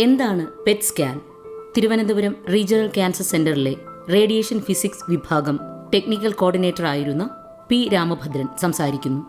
എന്താണ് pet scan? Thiruvananthapuram regional cancer സെന്ററിലെ radiation physics വിഭാഗം ടെക്നിക്കൽ കോർഡിനേറ്റർ ആയിരുന്ന പി രാമഭദ്രൻ സംസാരിക്കുന്നു.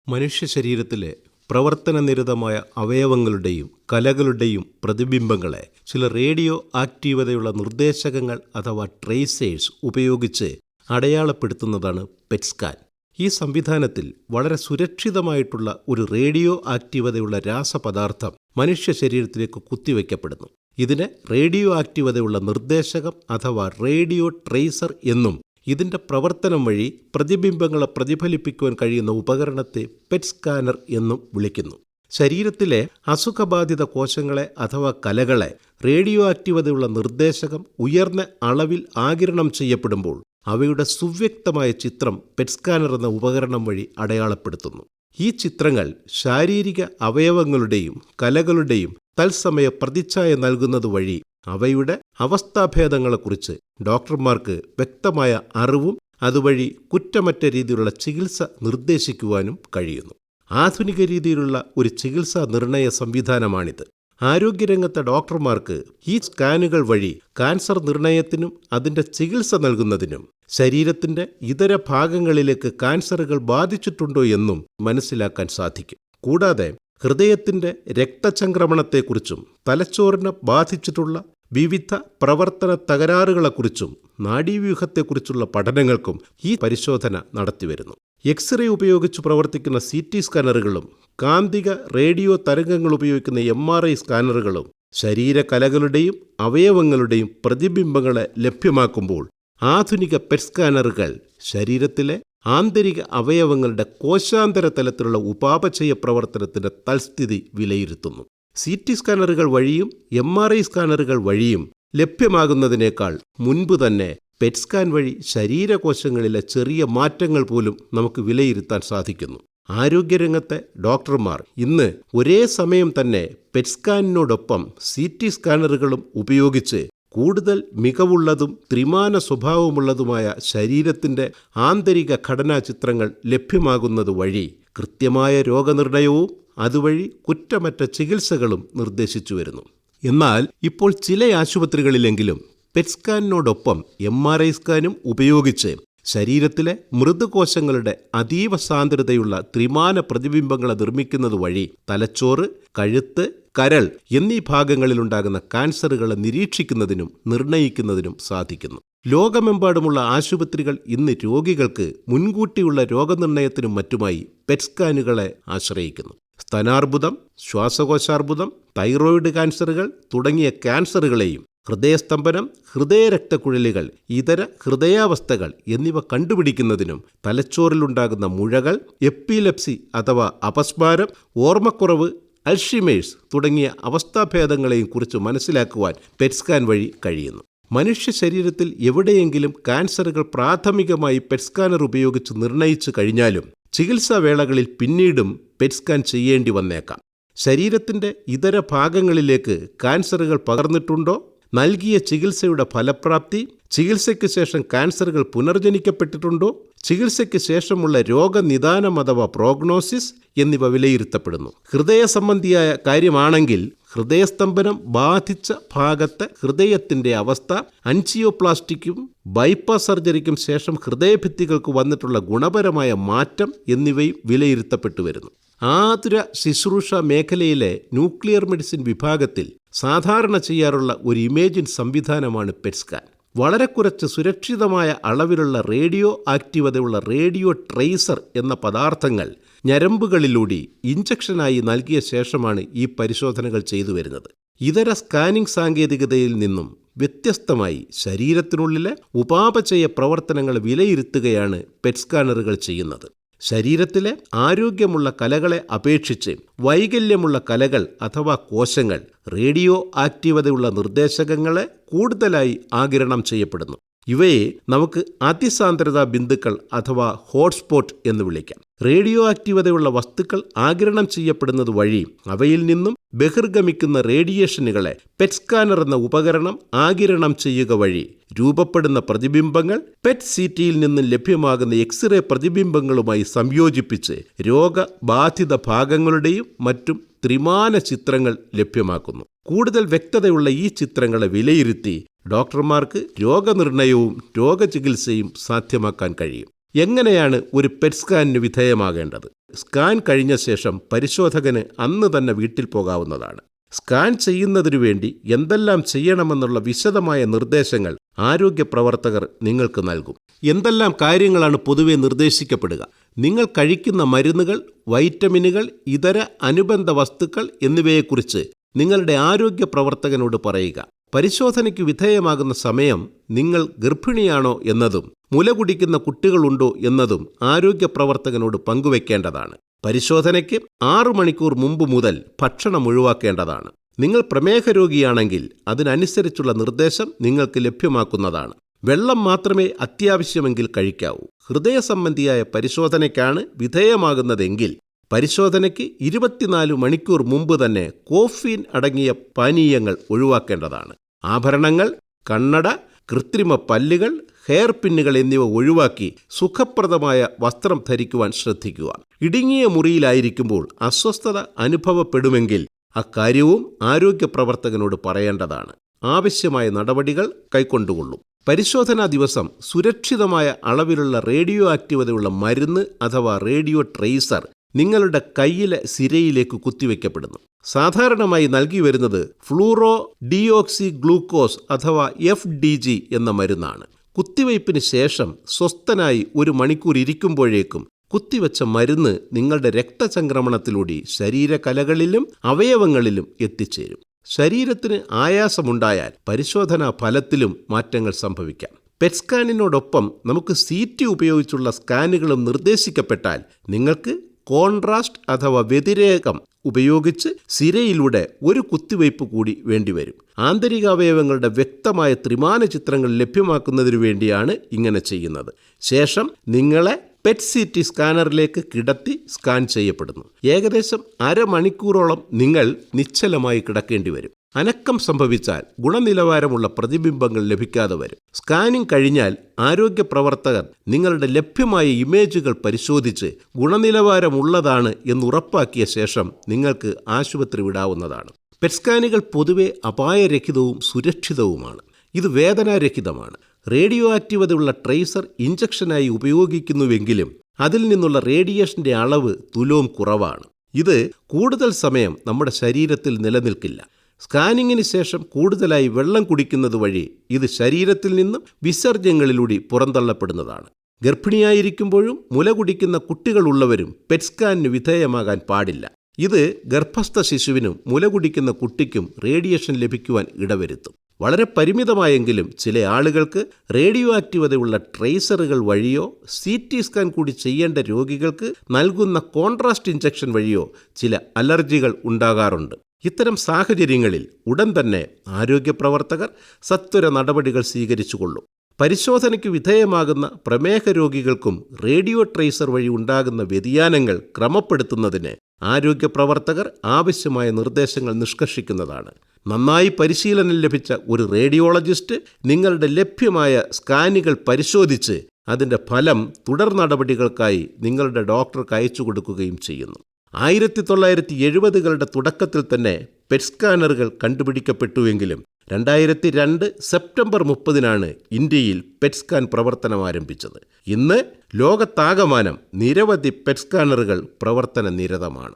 മനുഷ്യ ശരീരത്തിലെ പ്രവർത്തനനിരതമായ അവയവങ്ങളുടെയും കലകളുടെയും പ്രതിബിംബങ്ങളെ ചില റേഡിയോ ആക്റ്റീവതയുള്ള നിർദ്ദേശകങ്ങൾ അഥവാ ട്രേസേഴ്സ് ഉപയോഗിച്ച് അടയാളപ്പെടുത്തുന്നതാണ് പെറ്റ് സ്കാൻ. ഈ സംവിധാനത്തിൽ വളരെ സുരക്ഷിതമായിട്ടുള്ള ഒരു റേഡിയോ ആക്റ്റീവതയുള്ള രാസപദാർത്ഥം മനുഷ്യ ശരീരത്തിലേക്ക് കുത്തിവയ്ക്കപ്പെടുന്നു. ഇതിനെ റേഡിയോ ആക്റ്റീവതയുള്ള നിർദ്ദേശകം അഥവാ റേഡിയോ ട്രേസർ എന്നും ഇതിൻ്റെ പ്രവർത്തനം വഴി പ്രതിബിംബങ്ങളെ പ്രതിഫലിപ്പിക്കുവാൻ കഴിയുന്ന ഉപകരണത്തെ പെറ്റ് സ്കാനർ എന്നും വിളിക്കുന്നു. ശരീരത്തിലെ അസുഖബാധിത കോശങ്ങളെ അഥവാ കലകളെ റേഡിയോ ആക്റ്റീവതയുള്ള നിർദ്ദേശകം ഉയർന്ന അളവിൽ ആഗിരണം ചെയ്യപ്പെടുമ്പോൾ അവയുടെ സുവ്യക്തമായ ചിത്രം പെറ്റ് സ്കാനർ എന്ന ഉപകരണം വഴി അടയാളപ്പെടുത്തുന്നു. ഈ ചിത്രങ്ങൾ ശാരീരിക അവയവങ്ങളുടെയും കലകളുടെയും തത്സമയ പ്രതിച്ഛായ നൽകുന്നത് വഴി അവയുടെ അവസ്ഥാഭേദങ്ങളെക്കുറിച്ച് ഡോക്ടർമാർക്ക് വ്യക്തമായ അറിവും അതുവഴി കുറ്റമറ്റ രീതിയിലുള്ള ചികിത്സ നിർദ്ദേശിക്കുവാനും കഴിയുന്നു. ആധുനിക രീതിയിലുള്ള ഒരു ചികിത്സാ നിർണയ സംവിധാനമാണിത്. ആരോഗ്യരംഗത്തെ ഡോക്ടർമാർക്ക് ഈ സ്കാനുകൾ വഴി കാൻസർ നിർണയത്തിനും അതിൻ്റെ ചികിത്സ നൽകുന്നതിനും ശരീരത്തിൻ്റെ ഇതര ഭാഗങ്ങളിലേക്ക് കാൻസറുകൾ ബാധിച്ചിട്ടുണ്ടോ എന്നും മനസ്സിലാക്കാൻ സാധിക്കും. കൂടാതെ ഹൃദയത്തിൻ്റെ രക്തചംക്രമണത്തെക്കുറിച്ചും തലച്ചോറിനെ ബാധിച്ചിട്ടുള്ള വിവിധ പ്രവർത്തന തകരാറുകളെക്കുറിച്ചും നാഡീവ്യൂഹത്തെക്കുറിച്ചുള്ള പഠനങ്ങൾക്കും ഈ പരിശോധന നടത്തിവരുന്നു. എക്സ്റേ ഉപയോഗിച്ച് പ്രവർത്തിക്കുന്ന CT സ്കാനറുകളും കാന്തിക റേഡിയോ തരംഗങ്ങൾ ഉപയോഗിക്കുന്ന MRI സ്കാനറുകളും ശരീരകലകളുടെയും അവയവങ്ങളുടെയും പ്രതിബിംബങ്ങളെ ലഭ്യമാക്കുമ്പോൾ ആധുനിക പെറ്റ് സ്കാനറുകൾ ശരീരത്തിലെ ആന്തരിക അവയവങ്ങളുടെ കോശാന്തര തലത്തിലുള്ള ഉപാപചയ പ്രവർത്തനത്തിൻ്റെ തൽസ്ഥിതി വിലയിരുത്തുന്നു. CT സ്കാനറുകൾ വഴിയും MRI സ്കാനറുകൾ വഴിയും ലഭ്യമാകുന്നതിനേക്കാൾ മുൻപ് തന്നെ പെറ്റ് സ്കാൻ വഴി ശരീരകോശങ്ങളിലെ ചെറിയ മാറ്റങ്ങൾ പോലും നമുക്ക് വിലയിരുത്താൻ സാധിക്കുന്നു. ആരോഗ്യരംഗത്തെ ഡോക്ടർമാർ ഇന്ന് ഒരേ സമയം തന്നെ പെറ്റ് സ്കാനിനോടൊപ്പം CT സ്കാനറുകളും ഉപയോഗിച്ച് കൂടുതൽ മികവുള്ളതും ത്രിമാന സ്വഭാവമുള്ളതുമായ ശരീരത്തിൻ്റെ ആന്തരിക ഘടനാ ചിത്രങ്ങൾ ലഭ്യമാകുന്നത് വഴി കൃത്യമായ രോഗനിർണയവും അതുവഴി കുറ്റമറ്റ ചികിത്സകളും നിർദ്ദേശിച്ചു വരുന്നു. എന്നാൽ ഇപ്പോൾ ചില ആശുപത്രികളിലെങ്കിലും പെറ്റ് സ്കാനിനോടൊപ്പം MRI സ്കാനും ഉപയോഗിച്ച് ശരീരത്തിലെ മൃദുകോശങ്ങളുടെ അതീവ സാന്ദ്രതയുള്ള ത്രിമാന പ്രതിബിംബങ്ങളെ നിർമ്മിക്കുന്നത് വഴി തലച്ചോറ്, കഴുത്ത്, കരൾ എന്നീ ഭാഗങ്ങളിലുണ്ടാകുന്ന കാൻസറുകളെ നിരീക്ഷിക്കുന്നതിനും നിർണയിക്കുന്നതിനും സാധിക്കുന്നു. ലോകമെമ്പാടുമുള്ള ആശുപത്രികൾ ഇന്ന് രോഗികൾക്ക് മുൻകൂട്ടിയുള്ള രോഗനിർണയത്തിനും മറ്റുമായി പെറ്റ് സ്കാനുകളെ ആശ്രയിക്കുന്നു. സ്തനാർബുദം, ശ്വാസകോശാർബുദം, തൈറോയിഡ് ക്യാൻസറുകൾ തുടങ്ങിയ ക്യാൻസറുകളെയും ഹൃദയസ്തംഭനം, ഹൃദയരക്തക്കുഴലുകൾ, ഇതര ഹൃദയാവസ്ഥകൾ എന്നിവ കണ്ടുപിടിക്കുന്നതിനും തലച്ചോറിലുണ്ടാകുന്ന മുഴകൾ, എപ്പിലെപ്സി അഥവാ അപസ്മാരം, ഓർമ്മക്കുറവ്, അൽഷിമേഴ്സ് തുടങ്ങിയ അവസ്ഥാഭേദങ്ങളെയും കുറിച്ച് മനസ്സിലാക്കുവാൻ പെറ്റ് സ്കാൻ വഴി കഴിയുന്നു. മനുഷ്യ ശരീരത്തിൽ എവിടെയെങ്കിലും കാൻസറുകൾ പ്രാഥമികമായി പെറ്റ് സ്കാനർ ഉപയോഗിച്ച് നിർണയിച്ചു കഴിഞ്ഞാലും ചികിത്സാവേളകളിൽ പിന്നീടും പെറ്റ് സ്കാൻ ചെയ്യേണ്ടി വന്നേക്കാം. ശരീരത്തിൻ്റെ ഇതര ഭാഗങ്ങളിലേക്ക് കാൻസറുകൾ പകർന്നിട്ടുണ്ടോ, നൽകിയ ചികിത്സയുടെ ഫലപ്രാപ്തി, ചികിത്സയ്ക്ക് ശേഷം കാൻസറുകൾ പുനർജനിക്കപ്പെട്ടിട്ടുണ്ടോ, ചികിത്സയ്ക്ക് ശേഷമുള്ള രോഗനിദാനം അഥവാ പ്രോഗ്നോസിസ് എന്നിവ വിലയിരുത്തപ്പെടുന്നു. ഹൃദയ സംബന്ധിയായ കാര്യമാണെങ്കിൽ ഹൃദയസ്തംഭനം ബാധിച്ച ഭാഗത്തെ ഹൃദയത്തിൻ്റെ അവസ്ഥ, ആൻജിയോപ്ലാസ്റ്റിക്കും ബൈപ്പാസ് സർജറിക്കും ശേഷം ഹൃദയഭിത്തികൾക്ക് വന്നിട്ടുള്ള ഗുണപരമായ മാറ്റം എന്നിവയും വിലയിരുത്തപ്പെട്ടു വരുന്നു. ആതുര ശുശ്രൂഷ മേഖലയിലെ ന്യൂക്ലിയർ മെഡിസിൻ വിഭാഗത്തിൽ സാധാരണ ചെയ്യാറുള്ള ഒരു ഇമേജിംഗ് സംവിധാനമാണ് പെറ്റ് സ്കാൻ. വളരെ കുറച്ച് സുരക്ഷിതമായ അളവിലുള്ള റേഡിയോ ആക്റ്റീവതയുള്ള റേഡിയോ ട്രേസർ എന്ന പദാർത്ഥങ്ങൾ ഞരമ്പുകളിലൂടെ ഇഞ്ചക്ഷനായി നൽകിയ ശേഷമാണ് ഈ പരിശോധനകൾ ചെയ്തു വരുന്നത്. ഇതര സ്കാനിംഗ് സാങ്കേതികതയിൽ നിന്നും വ്യത്യസ്തമായി ശരീരത്തിനുള്ളിലെ ഉപാപചയ പ്രവർത്തനങ്ങൾ വിലയിരുത്തുകയാണ് പെറ്റ് സ്കാനറുകൾ ചെയ്യുന്നത്. ശരീരത്തിലെ ആരോഗ്യമുള്ള കലകളെ അപേക്ഷിച്ച് വൈകല്യമുള്ള കലകൾ അഥവാ കോശങ്ങൾ റേഡിയോ ആക്റ്റീവതയുള്ള നിർദ്ദേശകങ്ങളെ കൂടുതലായി ആഗിരണം ചെയ്യപ്പെടുന്നു. ഇവയെ നമുക്ക് അതിസാന്ദ്രതാ ബിന്ദുക്കൾ അഥവാ ഹോട്ട്സ്പോട്ട് എന്ന് വിളിക്കാം. റേഡിയോ ആക്റ്റീവതയുള്ള വസ്തുക്കൾ ആഗിരണം ചെയ്യപ്പെടുന്നത് വഴി അവയിൽ നിന്നും ബഹിർഗമിക്കുന്ന റേഡിയേഷനുകളെ പെറ്റ് സ്കാനർ എന്ന ഉപകരണം ആഗിരണം ചെയ്യുക വഴി രൂപപ്പെടുന്ന പ്രതിബിംബങ്ങൾ പെറ്റ് സിറ്റിയിൽ നിന്നും ലഭ്യമാകുന്ന എക്സ്റേ പ്രതിബിംബങ്ങളുമായി സംയോജിപ്പിച്ച് രോഗബാധിത ഭാഗങ്ങളുടെയും മറ്റും ത്രിമാന ചിത്രങ്ങൾ ലഭ്യമാക്കുന്നു. കൂടുതൽ വ്യക്തതയുള്ള ഈ ചിത്രങ്ങളെ വിലയിരുത്തി ഡോക്ടർമാർക്ക് രോഗനിർണയവും രോഗചികിത്സയും സാധ്യമാക്കാൻ കഴിയും. എങ്ങനെയാണ് ഒരു പെറ്റ് സ്കാനിന് വിധേയമാകേണ്ടത്? സ്കാൻ കഴിഞ്ഞ ശേഷം പരിശോധകന് അന്ന് തന്നെ വീട്ടിൽ പോകാവുന്നതാണ്. സ്കാൻ ചെയ്യുന്നതിനു വേണ്ടി എന്തെല്ലാം ചെയ്യണമെന്നുള്ള വിശദമായ നിർദ്ദേശങ്ങൾ ആരോഗ്യ പ്രവർത്തകർ നിങ്ങൾക്ക് നൽകും. എന്തെല്ലാം കാര്യങ്ങളാണ് പൊതുവെ നിർദ്ദേശിക്കപ്പെടുക? നിങ്ങൾ കഴിക്കുന്ന മരുന്നുകൾ, വൈറ്റമിനുകൾ, ഇതര അനുബന്ധ വസ്തുക്കൾ എന്നിവയെക്കുറിച്ച് നിങ്ങളുടെ ആരോഗ്യ പ്രവർത്തകനോട് പറയുക. പരിശോധനയ്ക്ക് വിധേയമാകുന്ന സമയം, നിങ്ങൾ ഗർഭിണിയാണോ എന്നതും മുല കുടിക്കുന്ന കുട്ടികളുണ്ടോ എന്നതും ആരോഗ്യ പ്രവർത്തകനോട് പങ്കുവെക്കേണ്ടതാണ്. പരിശോധനയ്ക്ക് 6 മണിക്കൂർ മുമ്പ് മുതൽ ഭക്ഷണം ഒഴിവാക്കേണ്ടതാണ്. നിങ്ങൾ പ്രമേഹ രോഗിയാണെങ്കിൽ അതിനനുസരിച്ചുള്ള നിർദ്ദേശം നിങ്ങൾക്ക് ലഭ്യമാക്കുന്നതാണ്. വെള്ളം മാത്രമേ അത്യാവശ്യമെങ്കിൽ കഴിക്കാവൂ. ഹൃദയ സംബന്ധിയായ പരിശോധനയ്ക്കാണ് വിധേയമാകുന്നതെങ്കിൽ പരിശോധനയ്ക്ക് 24 മണിക്കൂർ മുമ്പ് തന്നെ കോഫീൻ അടങ്ങിയ പാനീയങ്ങൾ ഒഴിവാക്കേണ്ടതാണ്. ആഭരണങ്ങൾ, കണ്ണട, കൃത്രിമ പല്ലുകൾ, ഹെയർ പിന്നുകൾ എന്നിവ ഒഴിവാക്കി സുഖപ്രദമായ വസ്ത്രം ധരിക്കുവാൻ ശ്രദ്ധിക്കുക. ഇടുങ്ങിയ മുറിയിലായിരിക്കുമ്പോൾ അസ്വസ്ഥത അനുഭവപ്പെടുമെങ്കിൽ അക്കാര്യവും ആരോഗ്യ പ്രവർത്തകനോട് പറയേണ്ടതാണ്. ആവശ്യമായ നടപടികൾ കൈക്കൊണ്ടുകൊള്ളും. പരിശോധനാ ദിവസം സുരക്ഷിതമായ അളവിലുള്ള റേഡിയോ ആക്റ്റീവതയുള്ള മരുന്ന് അഥവാ റേഡിയോ ട്രേസർ നിങ്ങളുടെ കയ്യിലെ സിരയിലേക്ക് കുത്തിവെക്കപ്പെടുന്നു. സാധാരണമായി നൽകി വരുന്നത് ഫ്ലൂറോ ഡിയോക്സി ഗ്ലൂക്കോസ് അഥവാ FDG എന്ന മരുന്നാണ്. കുത്തിവയ്പ്പിന് ശേഷം സ്വസ്ഥനായി 1 മണിക്കൂർ ഇരിക്കുമ്പോഴേക്കും കുത്തിവെച്ച മരുന്ന് നിങ്ങളുടെ രക്തചംക്രമണത്തിലൂടെ ശരീരകലകളിലും അവയവങ്ങളിലും എത്തിച്ചേരും. ശരീരത്തിന് ആയാസമുണ്ടായാൽ പരിശോധനാ ഫലത്തിലും മാറ്റങ്ങൾ സംഭവിക്കാം. പെറ്റ് സ്കാനിനോടൊപ്പം നമുക്ക് CT ഉപയോഗിച്ചുള്ള സ്കാനുകളും നിർദ്ദേശിക്കപ്പെട്ടാൽ നിങ്ങൾക്ക് കോൺട്രാസ്റ്റ് അഥവാ വ്യതിരേകം ഉപയോഗിച്ച് സിരയിലൂടെ ഒരു കുത്തിവയ്പ് കൂടി വേണ്ടിവരും. ആന്തരികാവയവങ്ങളുടെ വ്യക്തമായ ത്രിമാന ചിത്രങ്ങൾ ലഭ്യമാക്കുന്നതിനു വേണ്ടിയാണ് ഇങ്ങനെ ചെയ്യുന്നത്. ശേഷം നിങ്ങളെ പെറ്റ് CT സ്കാനറിലേക്ക് കിടത്തി സ്കാൻ ചെയ്യപ്പെടുന്നു. ഏകദേശം 1/2 മണിക്കൂറോളം നിങ്ങൾ നിശ്ചലമായി കിടക്കേണ്ടി വരും. അനക്കം സംഭവിച്ചാൽ ഗുണനിലവാരമുള്ള പ്രതിബിംബങ്ങൾ ലഭിക്കാതെ വരും. സ്കാനിംഗ് കഴിഞ്ഞാൽ ആരോഗ്യ പ്രവർത്തകർ നിങ്ങളുടെ ലഭ്യമായ ഇമേജുകൾ പരിശോധിച്ച് ഗുണനിലവാരമുള്ളതാണ് എന്നുറപ്പാക്കിയ ശേഷം നിങ്ങൾക്ക് ആശുപത്രി വിടാവുന്നതാണ്. പെറ്റ് സ്കാനുകൾ പൊതുവെ അപായരഹിതവും സുരക്ഷിതവുമാണ്. ഇത് വേദനാരഹിതമാണ്. റേഡിയോ ആക്റ്റീവതയുള്ള ട്രേസർ ഇഞ്ചക്ഷനായി ഉപയോഗിക്കുന്നുവെങ്കിലും അതിൽ നിന്നുള്ള റേഡിയേഷന്റെ അളവ് തുലോം കുറവാണ്. ഇത് കൂടുതൽ സമയം നമ്മുടെ ശരീരത്തിൽ നിലനിൽക്കില്ല. സ്കാനിങ്ങിന് ശേഷം കൂടുതലായി വെള്ളം കുടിക്കുന്നത് വഴി ഇത് ശരീരത്തിൽ നിന്നും വിസർജ്യങ്ങളിലൂടെ പുറന്തള്ളപ്പെടുന്നതാണ്. ഗർഭിണിയായിരിക്കുമ്പോഴും മുല കുടിക്കുന്ന കുട്ടികളുള്ളവരും പെറ്റ് സ്കാനിന് വിധേയമാകാൻ പാടില്ല. ഇത് ഗർഭസ്ഥ ശിശുവിനും മുല കുടിക്കുന്ന കുട്ടിക്കും റേഡിയേഷൻ ലഭിക്കുവാൻ ഇടവരുത്തും. വളരെ പരിമിതമായെങ്കിലും ചില ആളുകൾക്ക് റേഡിയോ ആക്റ്റീവതയുള്ള ട്രേസറുകൾ വഴിയോ CT സ്കാൻ കൂടി ചെയ്യേണ്ട രോഗികൾക്ക് നൽകുന്ന കോൺട്രാസ്റ്റ് ഇഞ്ചക്ഷൻ വഴിയോ ചില അലർജികൾ ഉണ്ടാകാറുണ്ട്. ഇത്തരം സാഹചര്യങ്ങളിൽ ഉടൻ തന്നെ ആരോഗ്യ പ്രവർത്തകർ സത്വര നടപടികൾ സ്വീകരിച്ചുകൊള്ളും. പരിശോധനയ്ക്ക് വിധേയമാകുന്ന പ്രമേഹ രോഗികൾക്കും റേഡിയോ ട്രേസർ വഴി ഉണ്ടാകുന്ന വ്യതിയാനങ്ങൾ ക്രമപ്പെടുത്തുന്നതിന് ആരോഗ്യ പ്രവർത്തകർ ആവശ്യമായ നിർദ്ദേശങ്ങൾ നിഷ്കർഷിക്കുന്നതാണ്. നന്നായി പരിശീലനം ലഭിച്ച ഒരു റേഡിയോളജിസ്റ്റ് നിങ്ങളുടെ ലഭ്യമായ സ്കാനുകൾ പരിശോധിച്ച് അതിൻ്റെ ഫലം തുടർ നടപടികൾക്കായി നിങ്ങളുടെ ഡോക്ടർക്ക് അയച്ചു കൊടുക്കുകയും ചെയ്യുന്നു. 1970കളുടെ തുടക്കത്തിൽ തന്നെ പെറ്റ് സ്കാനറുകൾ കണ്ടുപിടിക്കപ്പെട്ടുവെങ്കിലും 2002 സെപ്റ്റംബർ 30 ഇന്ത്യയിൽ പെറ്റ് സ്കാൻ പ്രവർത്തനം ആരംഭിച്ചത്. ഇന്ന് ലോകത്താകമാനം നിരവധി പെറ്റ് സ്കാനറുകൾ പ്രവർത്തന നിരതമാണ്.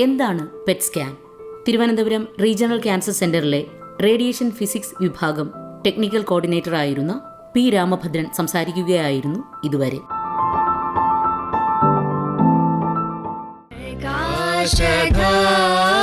എന്താണ് pet scan? Thiruvananthapuram regional cancer സെന്ററിലെ റേഡിയേഷൻ ഫിസിക്സ് വിഭാഗം ടെക്നിക്കൽ കോർഡിനേറ്റർ ആയിരുന്ന P. രാമഭദ്രൻ സംസാരിക്കുകയായിരുന്നു ഇതുവരെ. Shadha